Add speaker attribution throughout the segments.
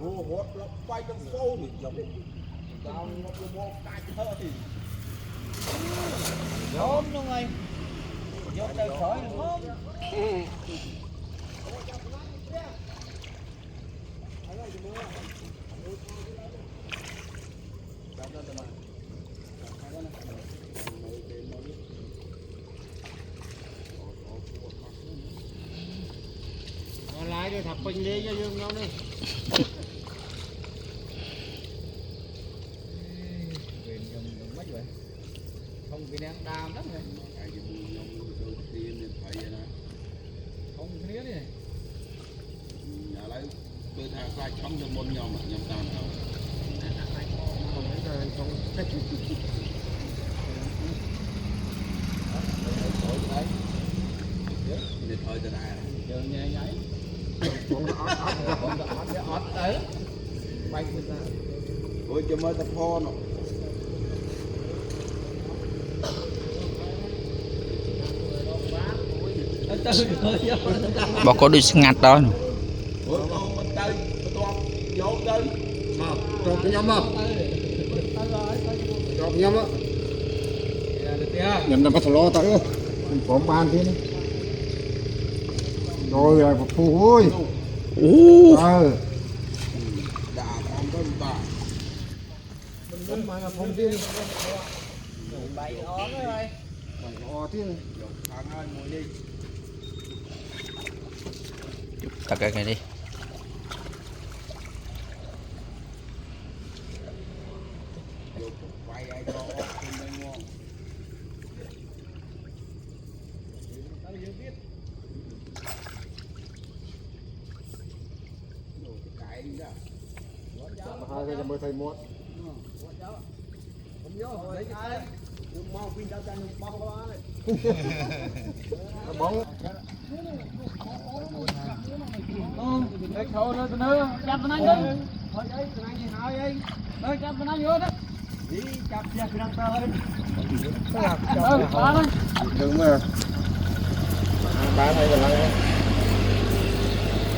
Speaker 1: hốt nó quay trong phô thì giống tao nó mua cái thơ thì
Speaker 2: Hôm luôn rồi. Vô trời khỏi được không?
Speaker 3: Lại đi thập bình đi cho dương ngon đi.
Speaker 2: Quyền dùng mấy vậy? Không cái đang đam lắm rồi. Không cái này này.
Speaker 1: Nhà lấy tôi thà sai trong cho môn nhau mà nhầm tàn đâu.
Speaker 3: Không biết là không.
Speaker 1: Để thôi cho đại.
Speaker 2: Giờ nghe nháy. Con ót đấy. Bay người ta.
Speaker 1: Ôi cho mới tập pho nó.
Speaker 4: Bà có đi ngặt đó.
Speaker 1: Ôi con bên đây, con vô đây.
Speaker 3: Mà cho cái nhóm không? Cho cái nhóm á. Nhầm là bắt lo tới. Mình có ban thế này. Rồi là phụ ơi.
Speaker 1: Đã con có bà.
Speaker 3: Mình mà là phong tiên.
Speaker 2: Bay ót rồi.
Speaker 3: Mày o thế này.
Speaker 1: Thằng ơi ngồi đi.
Speaker 4: Tập cái này đi.
Speaker 1: Quay ai cho trên đây ngon. Cái đi ra.
Speaker 3: Hai cái mới thầy muốt.
Speaker 2: Mau pin ra chân bao bao đấy.
Speaker 3: Bóng.
Speaker 2: Cái khâu nó nữa, chặt bên anh đi. Thôi đấy, bên anh gì hỏi đi. Đây chặt bên anh vô đó. Đi chặt ra cái răng tơ lên. Ba lên.
Speaker 3: Đừng mà. Ba thầy là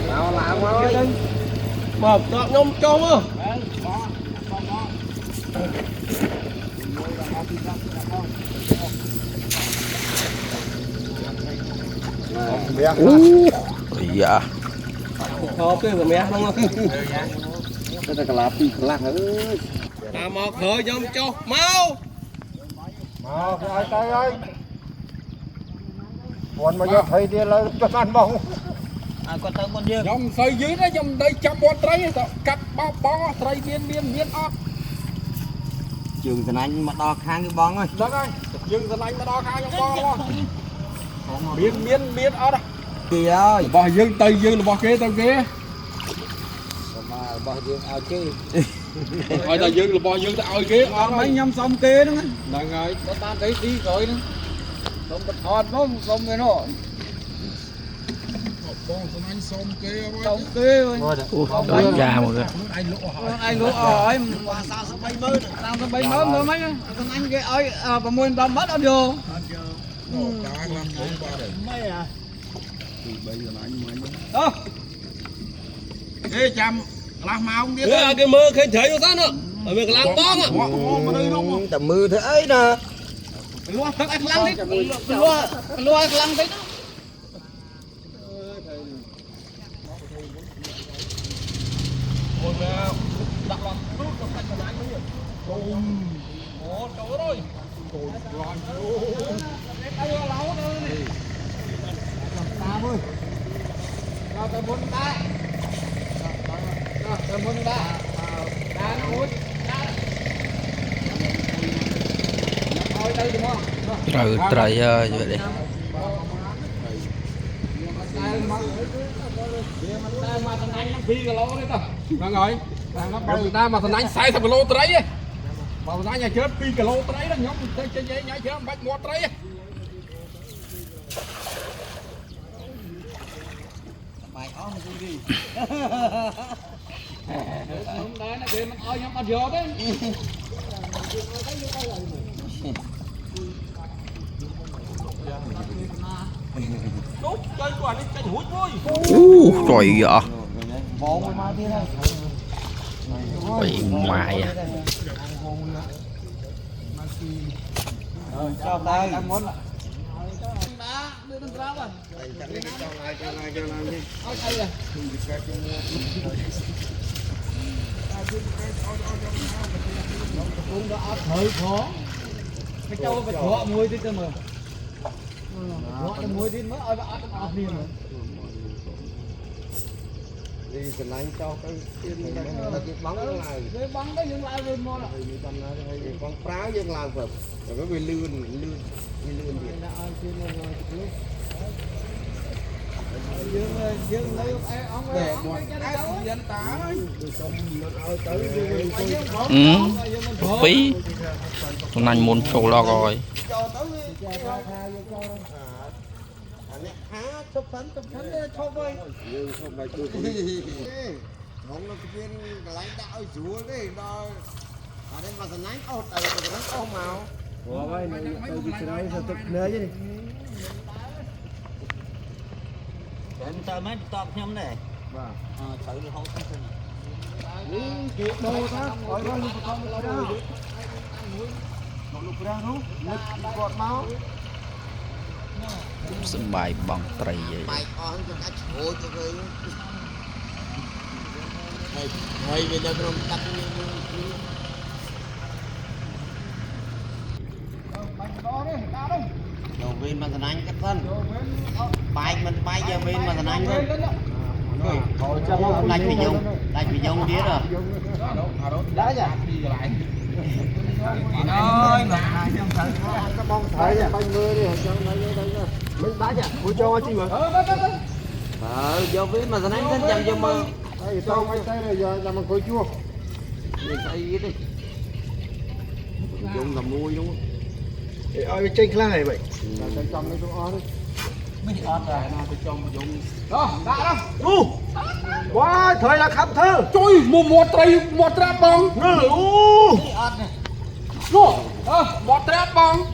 Speaker 3: nào làm quá đi.
Speaker 2: Một tọt nông trôm á.
Speaker 4: Dạ.
Speaker 2: Hộp cái rồi mẹ không?
Speaker 3: Cái này là pi lạc ơi.
Speaker 2: À một khởi dòng cho mau.
Speaker 3: Mà ai tay ơi. Còn mà giờ thầy đi là cho ăn bông.
Speaker 2: À con tao con dương.
Speaker 1: Dòng xây dưới đó dòng đây chăm bọn trái cắt bao bó trái miên ốc.
Speaker 2: Trường Tân Anh mà đo khang cái bóng ơi.
Speaker 1: Được ơi, dừng Tân Anh mà đo khang trong bó. Miên ốc đó.
Speaker 2: Kìa ơi.
Speaker 1: Bỏ dương tây dương là bỏ kế tao kế.
Speaker 2: Mà bỏ dương ao chứ.
Speaker 1: Thôi tao dương là bỏ dương tao ao kế.
Speaker 2: Mấy nhâm xong kia đó.
Speaker 1: Đang rồi.
Speaker 2: Có tan cái đi rồi nữa. Không bật hòn nó không cái nó.
Speaker 1: Con Tân Anh xong kế.
Speaker 2: Xong kia rồi.
Speaker 4: Ra một cái.
Speaker 2: Anh lũ hỏi mà sao bay mơ. Sao bay mơ mơ mấy. Tân Anh cái ơi bà môn bà mất ở vô. Mấy à.
Speaker 1: Bây giờ anh mà
Speaker 2: Đó.
Speaker 1: Ê chăm làm mau không biết.
Speaker 2: Cái mơ khen thấy nó sao nữa. Ở việc làm bong á.
Speaker 3: Tầm mưa thế ấy nè.
Speaker 2: Lua thật anh lăng đi. Lua anh lăng đấy.
Speaker 1: Ôi mẹ đặt loạt nước trong tay của anh ấy. Cùng. Ồ trời ơi. Cùng loạn luôn.
Speaker 2: Đây là lẩu nữa này.
Speaker 3: Ta ơi.
Speaker 2: Rồi tôi muốn ba. Rồi tôi muốn ba. Ba nó muốn. Thôi đây đúng không?
Speaker 4: Trời ơi vậy đi.
Speaker 2: Mà thằng anh nó phi cái lỗ đấy tao.
Speaker 1: Vâng rồi. Người ta mà thằng anh sai thằng lô tới đấy. Mà thằng anh nhà chết pi cái lô tới đó nhóm trên giấy nhảy chết bách một tới.
Speaker 2: Mày ó mình đi đi. Không đấy nó kia mình ơi nhóm ăn vô đấy.
Speaker 1: Đốt chơi quả đi chơi húi vui.
Speaker 4: Trời ạ.
Speaker 2: Bộ mà đi đây.
Speaker 4: bị mại à.
Speaker 2: cho tay muốn hơi khó cái châu phải thọ muối đi cơ mà thọ cái muối đi mới ơi ăn liền rồi
Speaker 3: đi cái này cho cái tiền cái bắn lại
Speaker 2: cái bắn đấy dừng lại rồi mua là
Speaker 3: con phá dân làm phật rồi có bị lươn gì
Speaker 2: dừng lấy ông
Speaker 1: để một cái dân tá
Speaker 4: Phí hôm nay muốn sầu lo rồi
Speaker 3: chụp phấn cho vơi nhưng không phải tôi không nó cái lãnh đạo chúa đấy đó ở đây mà nánh ô tại vì nó ô màu
Speaker 2: ủa vậy này tôi bị nói sao tôi nhớ chứ đi
Speaker 3: em tao mấy tọt nhom này thử được không
Speaker 2: chuyện đồ đó gọi nó như con đó nó lục ra luôn gọt máu
Speaker 4: sân bay bằng tray vậy
Speaker 3: mày con cho cá chua cho người hơi bây giờ không tập đầu viên mà anh cái thân bay mình bay giờ viên mà anh thôi đánh bị dùng biết rồi
Speaker 2: đã nhỉ ơi mà cái bông thầy à bông mưa đi mình đá nhỉ cô cho chứ mà
Speaker 3: giờ viên mà anh thân chậm vô mơ
Speaker 2: đây xong mấy tay này giờ làm bằng cối chua
Speaker 3: mình xây đi dùng làm mui đúng không
Speaker 2: ơi trên cái này vậy trong cái chỗ đi mình ọt rồi đó đã đâu quá thời là khắp thơ
Speaker 1: chui một trap bong
Speaker 2: ngư
Speaker 1: một trap bong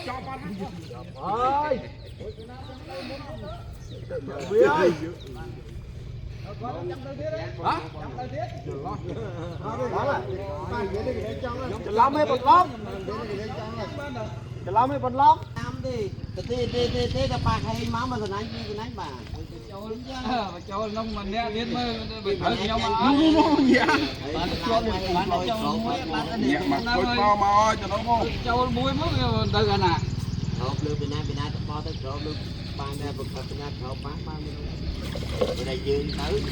Speaker 1: cho bạn
Speaker 2: ơi Quý ơi hả? Chả lắm hay bật lắm chả lắm hay bật lắm
Speaker 3: đi thế là bà hay máu mà rồi anh bà
Speaker 2: cho nông mình nè biết mơ bị
Speaker 1: nó dạ mà coi bao mà cho nó không
Speaker 2: cho muối mất từ gần à
Speaker 3: hộp lưu Việt Nam bao tới chỗ lưu ban ra vực Việt Nam hộp bán 30 ở đây dương tới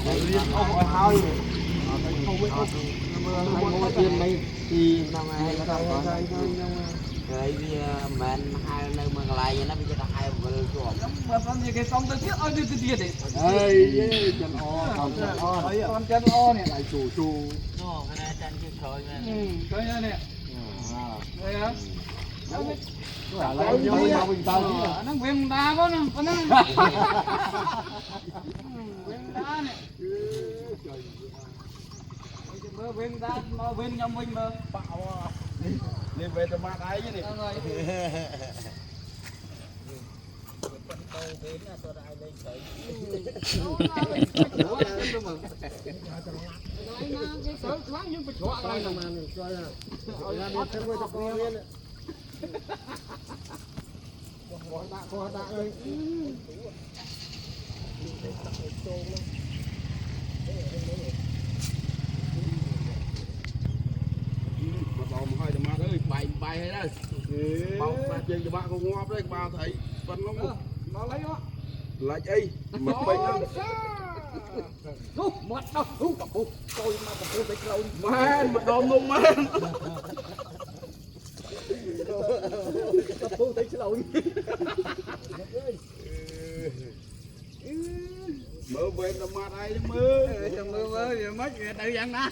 Speaker 2: không thôi
Speaker 3: không tiền mấy thì năm nay nó đâu rồi mình hai nơi mà lại nó bây giờ là hai vừa chuột
Speaker 2: mà phân gì cái xong tới tiếc ơi đi tiếc đi
Speaker 1: đây chân o
Speaker 2: con chân o này
Speaker 1: lại chủ
Speaker 3: nó cái này chân chưa khơi
Speaker 2: coi nha nè đây á nó quyền đá có nè con nó quyền đá nè mơ quyền đá mơ quyền nhom mình mơ
Speaker 1: bạo lên về tầm mát ấy chứ đi hai tầm mát ơi bay hay đây bao ba chơi cho bạn con ngóp đấy ba thấy phân nó lấy nó lại ấy mất bệnh đó
Speaker 2: mất đâu tôi mà tôi phải lâu
Speaker 1: man mà đom luôn man
Speaker 2: tôi thấy lâu
Speaker 1: mơ về tầm mát ấy mơ
Speaker 2: mơ mất tự dặn đó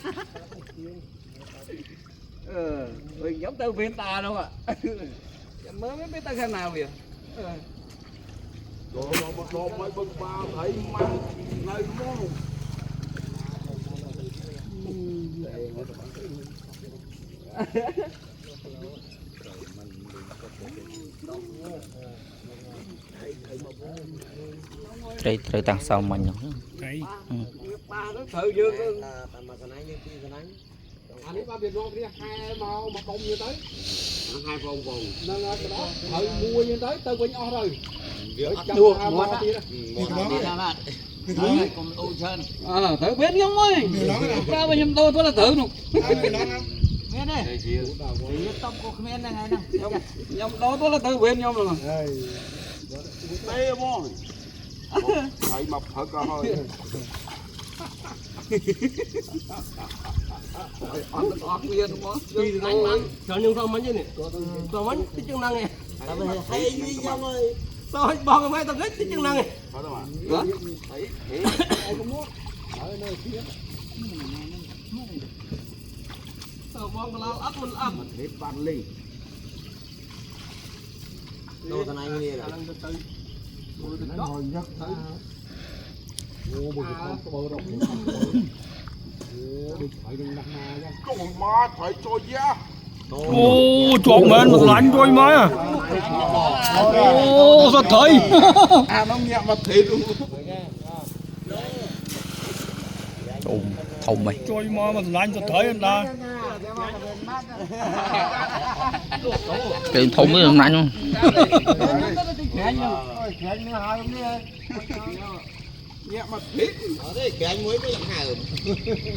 Speaker 2: mình giống tao viên ta đâu ạ mới biết tao khăn nào kìa
Speaker 1: đồ mấy bưng ba thấy mang nơi món
Speaker 4: trời tăng sau mình
Speaker 2: ba nó thử dương
Speaker 3: mà cái này như cái này
Speaker 2: anh ấy ba biệt luôn đi hai màu mà bông như tới
Speaker 3: hai vòng vòng
Speaker 2: nên là cái đó thử mua như tới tôi quên o rồi
Speaker 3: đua
Speaker 2: mua đi đó
Speaker 5: thử biết không ơi ra bên nhầm tôi là thử nụ nghe đây tông cô khmer này này nhầm đó tôi là thử bên nhầm rồi
Speaker 2: đây bông thấy mập thật cả hơi
Speaker 5: ăn viên đúng không
Speaker 1: cho nhưng sao mấy này sao mấy cái chức năng này
Speaker 3: hay gì nhau ơi
Speaker 1: sao hết bong mấy tao hết cái chức năng này sao bong lao ấp mình ấp
Speaker 2: hết bàn lì
Speaker 3: đồ cái này như này
Speaker 2: hồi nhất mua một con bơ rộng phải đừng đặt mà nha còn má phải cho giá
Speaker 1: ô chọn men một lạnh rồi mà ô sao thấy
Speaker 2: nó nhẹ mà thịt luôn
Speaker 4: thùng mày
Speaker 1: rồi mà lạnh sao thấy anh ta
Speaker 4: cái thùng mới làm lạnh luôn
Speaker 2: nhẹ mà thịt
Speaker 3: ở đây cái anh mới làm hài rồi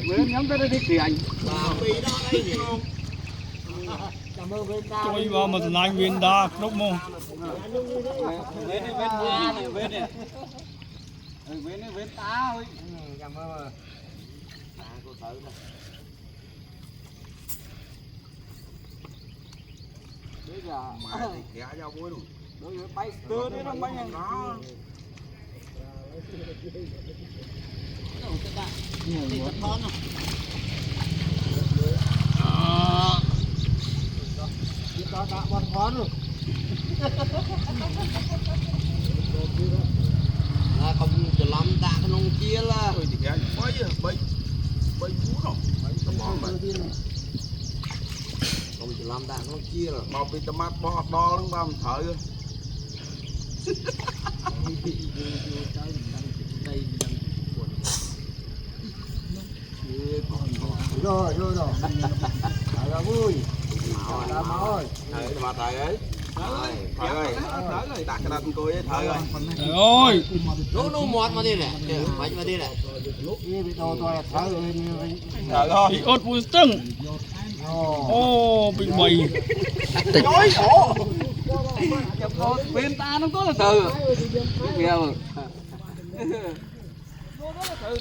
Speaker 5: bên nhóm tới đây thì anh
Speaker 3: vì đó đây gì
Speaker 1: rồi mà một lạnh viên đa lúc mông
Speaker 5: bên này bên ta ơi bây giờ
Speaker 2: ghé nhau vui luôn
Speaker 5: đối với bay tưa đấy nó bay nhanh nó
Speaker 3: là không chỉ làm tạ cái nông kia là
Speaker 2: rồi thì anh bay bay phú rồi bay tao mò mà
Speaker 3: không chỉ làm tạ cái nông kia là
Speaker 2: bao bị tao mát bò đo lắm ba mình thở rồi rồi thở ra vui thở máu ơi thở mà thở ấy thở ơi đặt cái đặt tôi ấy thở ơi
Speaker 1: trời ơi
Speaker 3: nó mọt mà đi nè mày mà đi nè
Speaker 2: thở thôi
Speaker 1: bị ớt vui tưng ô bị bầy
Speaker 2: chói sổ
Speaker 5: bên ta nó có là từ